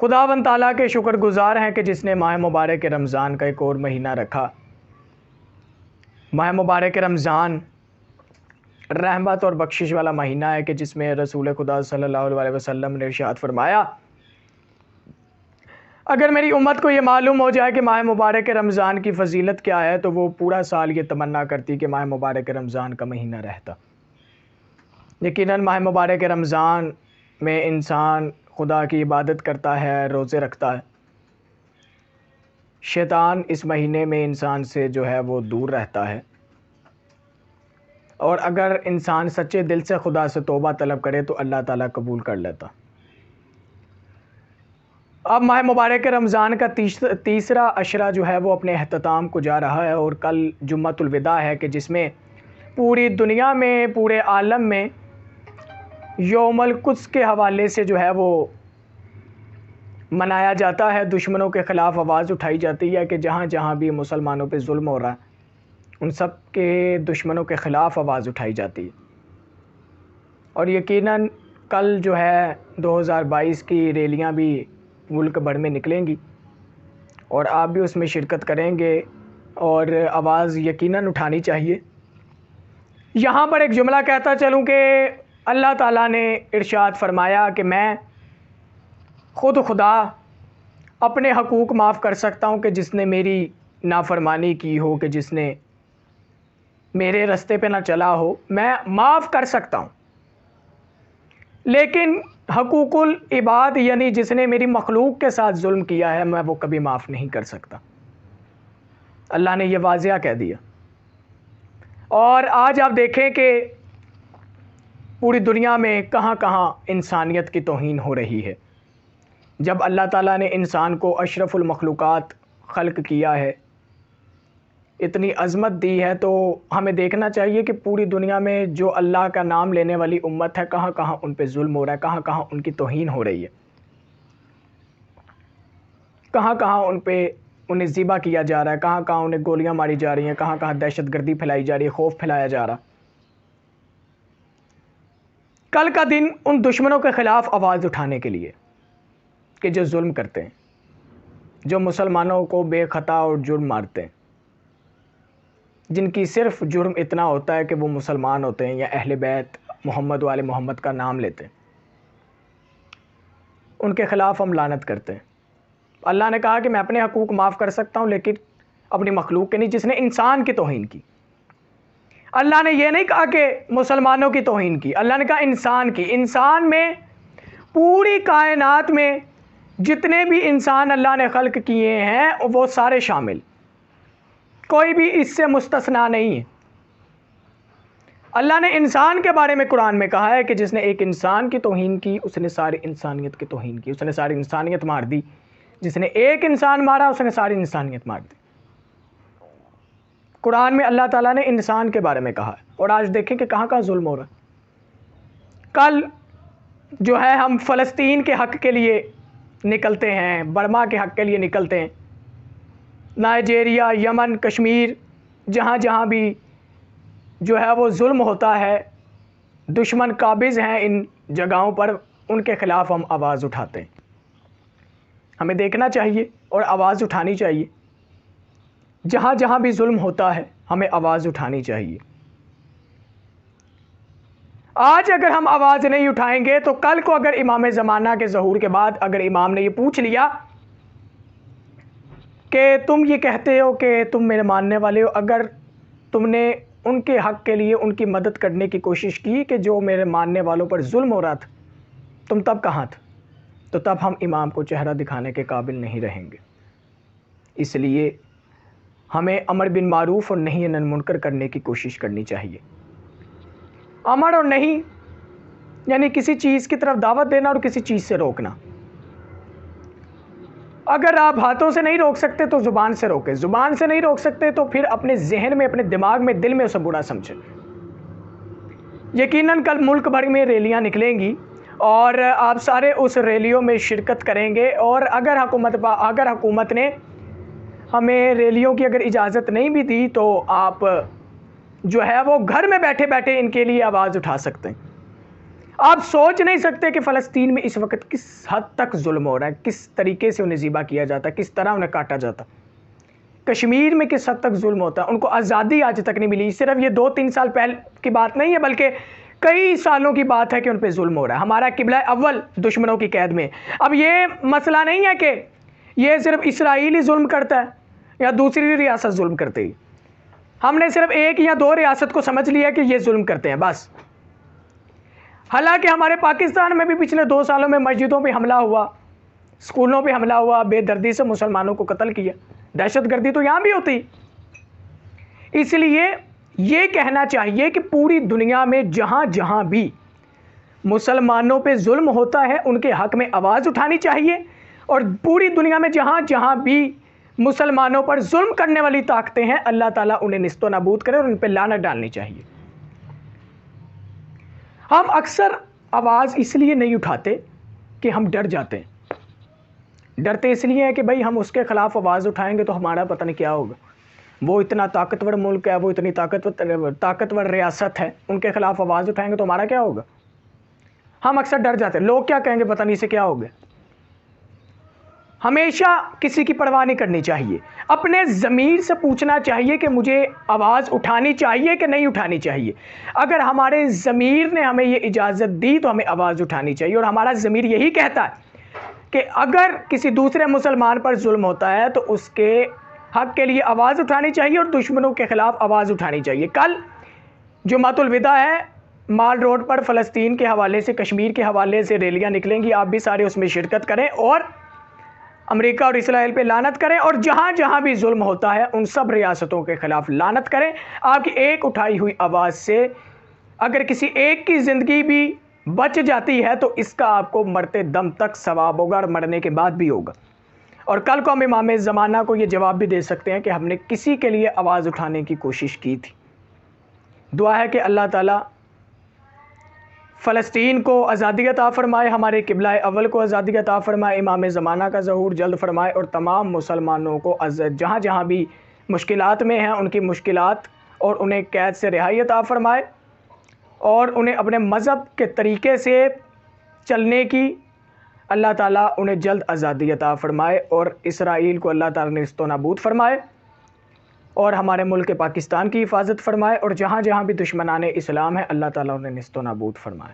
خداوند تعالیٰ کے شکر گزار ہیں کہ جس نے ماہ مبارک رمضان کا ایک اور مہینہ رکھا۔ ماہ مبارک رمضان رحمت اور بخشش والا مہینہ ہے کہ جس میں رسول خدا صلی اللہ علیہ وسلم نے ارشاد فرمایا، اگر میری امت کو یہ معلوم ہو جائے کہ ماہ مبارک رمضان کی فضیلت کیا ہے تو وہ پورا سال یہ تمنا کرتی کہ ماہ مبارک رمضان کا مہینہ رہتا۔ یقیناً ماہ مبارک رمضان میں انسان خدا کی عبادت کرتا ہے، روزے رکھتا ہے۔ شیطان اس مہینے میں انسان سے جو ہے وہ دور رہتا ہے، اور اگر انسان سچے دل سے خدا سے توبہ طلب کرے تو اللہ تعالیٰ قبول کر لیتا۔ اب ماہ مبارک رمضان کا تیسرا عشرہ جو ہے وہ اپنے اختتام کو جا رہا ہے، اور کل جمعۃ الوداع ہے کہ جس میں پوری دنیا میں، پورے عالم میں یوم القدس کے حوالے سے جو ہے وہ منایا جاتا ہے۔ دشمنوں کے خلاف آواز اٹھائی جاتی ہے کہ جہاں جہاں بھی مسلمانوں پہ ظلم ہو رہا ہے ان سب کے دشمنوں کے خلاف آواز اٹھائی جاتی ہے۔ اور یقیناً کل جو ہے 2022 کی ریلیاں بھی ملک بھر میں نکلیں گی، اور آپ بھی اس میں شرکت کریں گے، اور آواز یقیناً اٹھانی چاہیے۔ یہاں پر ایک جملہ کہتا چلوں کہ اللہ تعالیٰ نے ارشاد فرمایا کہ میں خود خدا اپنے حقوق معاف کر سکتا ہوں کہ جس نے میری نافرمانی کی ہو، کہ جس نے میرے رستے پہ نہ چلا ہو، میں معاف کر سکتا ہوں، لیکن حقوق العباد یعنی جس نے میری مخلوق کے ساتھ ظلم کیا ہے میں وہ کبھی معاف نہیں کر سکتا۔ اللہ نے یہ واضح کہہ دیا۔ اور آج آپ دیکھیں کہ پوری دنیا میں کہاں کہاں انسانیت کی توہین ہو رہی ہے۔ جب اللہ تعالیٰ نے انسان کو اشرف المخلوقات خلق کیا ہے، اتنی عظمت دی ہے، تو ہمیں دیکھنا چاہیے کہ پوری دنیا میں جو اللہ کا نام لینے والی امت ہے کہاں کہاں ان پہ ظلم ہو رہا ہے، کہاں کہاں ان کی توہین ہو رہی ہے، کہاں کہاں انہیں ذبح کیا جا رہا ہے، کہاں کہاں انہیں گولیاں ماری جا رہی ہیں، کہاں کہاں دہشت گردی پھیلائی جا رہی ہے، خوف پھیلایا جا رہا۔ کل کا دن ان دشمنوں کے خلاف آواز اٹھانے کے لیے کہ جو ظلم کرتے ہیں، جو مسلمانوں کو بے خطا اور جرم مارتے ہیں، جن کی صرف جرم اتنا ہوتا ہے کہ وہ مسلمان ہوتے ہیں یا اہل بیت محمد و آل محمد کا نام لیتے ہیں، ان کے خلاف ہم لعنت کرتے ہیں۔ اللہ نے کہا کہ میں اپنے حقوق معاف کر سکتا ہوں لیکن اپنی مخلوق کے نہیں، جس نے انسان کی توہین کی۔ اللہ نے یہ نہیں کہا کہ مسلمانوں کی توہین کی، اللہ نے کہا انسان کی۔ انسان میں پوری کائنات میں جتنے بھی انسان اللہ نے خلق کیے ہیں وہ سارے شامل، کوئی بھی اس سے مستثنا نہیں ہے۔ اللہ نے انسان کے بارے میں قرآن میں کہا ہے کہ جس نے ایک انسان کی توہین کی اس نے ساری انسانیت کی توہین کی، اس نے ساری انسانیت مار دی۔ جس نے ایک انسان مارا اس نے ساری انسانیت مار دی۔ قرآن میں اللہ تعالیٰ نے انسان کے بارے میں کہا ہے، اور آج دیکھیں کہ کہاں کہاں ظلم ہو رہا ہے۔ کل جو ہے ہم فلسطین کے حق کے لیے نکلتے ہیں، برما کے حق کے لیے نکلتے ہیں، نائجیریا، یمن، کشمیر، جہاں جہاں بھی جو ہے وہ ظلم ہوتا ہے، دشمن قابض ہیں ان جگہوں پر، ان کے خلاف ہم آواز اٹھاتے ہیں۔ ہمیں دیکھنا چاہیے اور آواز اٹھانی چاہیے۔ جہاں جہاں بھی ظلم ہوتا ہے ہمیں آواز اٹھانی چاہیے۔ آج اگر ہم آواز نہیں اٹھائیں گے تو کل کو اگر امام زمانہ کے ظہور کے بعد اگر امام نے یہ پوچھ لیا کہ تم یہ کہتے ہو کہ تم میرے ماننے والے ہو، اگر تم نے ان کے حق کے لیے ان کی مدد کرنے کی کوشش کی کہ جو میرے ماننے والوں پر ظلم ہو رہا تھا، تم تب کہاں تھے؟ تو تب ہم امام کو چہرہ دکھانے کے قابل نہیں رہیں گے۔ اس لیے ہمیں امر بن معروف اور نہی عن المنکر کرنے کی کوشش کرنی چاہیے۔ امر اور نہیں یعنی کسی چیز کی طرف دعوت دینا اور کسی چیز سے روکنا۔ اگر آپ ہاتھوں سے نہیں روک سکتے تو زبان سے روکیں، زبان سے نہیں روک سکتے تو پھر اپنے ذہن میں، اپنے دماغ میں، دل میں اسے برا سمجھیں۔ یقیناً کل ملک بھر میں ریلیاں نکلیں گی اور آپ سارے اس ریلیوں میں شرکت کریں گے، اور اگر حکومت نے ہمیں ریلیوں کی اگر اجازت نہیں بھی دی تو آپ جو ہے وہ گھر میں بیٹھے بیٹھے ان کے لیے آواز اٹھا سکتے ہیں۔ آپ سوچ نہیں سکتے کہ فلسطین میں اس وقت کس حد تک ظلم ہو رہا ہے، کس طریقے سے انہیں ذبح کیا جاتا ہے، کس طرح انہیں کاٹا جاتا ہے۔ کشمیر میں کس حد تک ظلم ہوتا ہے، ان کو آزادی آج تک نہیں ملی۔ صرف یہ 2-3 سال پہلے کی بات نہیں ہے، بلکہ کئی سالوں کی بات ہے کہ ان پہ ظلم ہو رہا ہے۔ ہمارا قبلہ اول دشمنوں کی قید میں۔ اب یہ مسئلہ نہیں ہے کہ یہ صرف اسرائیل ہی ظلم کرتا ہے یا دوسری ریاست ظلم کرتے ہی۔ ہم نے صرف 1 یا 2 ریاست کو سمجھ لیا کہ یہ ظلم کرتے ہیں بس۔ حالانکہ ہمارے پاکستان میں بھی پچھلے 2 سالوں میں مسجدوں پہ حملہ ہوا، اسکولوں پہ حملہ ہوا، بے دردی سے مسلمانوں کو قتل کیا۔ دہشت گردی تو یہاں بھی ہوتی۔ اس لیے یہ کہنا چاہیے کہ پوری دنیا میں جہاں جہاں بھی مسلمانوں پہ ظلم ہوتا ہے ان کے حق میں آواز اٹھانی چاہیے، اور پوری دنیا میں جہاں جہاں بھی مسلمانوں پر ظلم کرنے والی طاقتیں ہیں اللہ تعالیٰ انہیں نیست و نابود کرے اور ان پہ لعنت ڈالنی چاہیے۔ ہم اکثر آواز اس لیے نہیں اٹھاتے کہ ہم ڈر جاتے ہیں۔ ڈرتے اس لیے ہے کہ بھائی ہم اس کے خلاف آواز اٹھائیں گے تو ہمارا پتہ نہیں کیا ہوگا، وہ اتنا طاقتور ملک ہے، وہ اتنی طاقتور ریاست ہے، ان کے خلاف آواز اٹھائیں گے تو ہمارا کیا ہوگا۔ ہم اکثر ڈر جاتے ہیں، لوگ کیا کہیں گے پتہ نہیں اسے کیا ہوگا۔ ہمیشہ کسی کی پرواہ نہیں کرنی چاہیے، اپنے ضمیر سے پوچھنا چاہیے کہ مجھے آواز اٹھانی چاہیے کہ نہیں اٹھانی چاہیے۔ اگر ہمارے ضمیر نے ہمیں یہ اجازت دی تو ہمیں آواز اٹھانی چاہیے، اور ہمارا ضمیر یہی کہتا ہے کہ اگر کسی دوسرے مسلمان پر ظلم ہوتا ہے تو اس کے حق کے لیے آواز اٹھانی چاہیے اور دشمنوں کے خلاف آواز اٹھانی چاہیے۔ کل جمعۃ الوداع ہے، مال روڈ پر فلسطین کے حوالے سے، کشمیر کے حوالے سے ریلیاں نکلیں گی، آپ بھی سارے اس میں شرکت کریں اور امریکہ اور اسرائیل پہ لعنت کریں، اور جہاں جہاں بھی ظلم ہوتا ہے ان سب ریاستوں کے خلاف لعنت کریں۔ آپ کی ایک اٹھائی ہوئی آواز سے اگر کسی ایک کی زندگی بھی بچ جاتی ہے تو اس کا آپ کو مرتے دم تک ثواب ہوگا اور مرنے کے بعد بھی ہوگا، اور کل کو ہم امام زمانہ کو یہ جواب بھی دے سکتے ہیں کہ ہم نے کسی کے لیے آواز اٹھانے کی کوشش کی تھی۔ دعا ہے کہ اللہ تعالیٰ فلسطین کو آزادی عطا فرمائے، ہمارے قبلہ اول کو آزادی عطا فرمائے، امام زمانہ کا ظہور جلد فرمائے، اور تمام مسلمانوں کو جہاں جہاں بھی مشکلات میں ہیں ان کی مشکلات اور انہیں قید سے رہائی عطا فرمائے، اور انہیں اپنے مذہب کے طریقے سے چلنے کی اللہ تعالیٰ انہیں جلد آزادی عطا فرمائے، اور اسرائیل کو اللہ تعالیٰ نے نیست و نابود فرمائے، اور ہمارے ملک پاکستان کی حفاظت فرمائے، اور جہاں جہاں بھی دشمنان اسلام ہیں اللہ تعالیٰ انہیں نیست و نابود فرمائے۔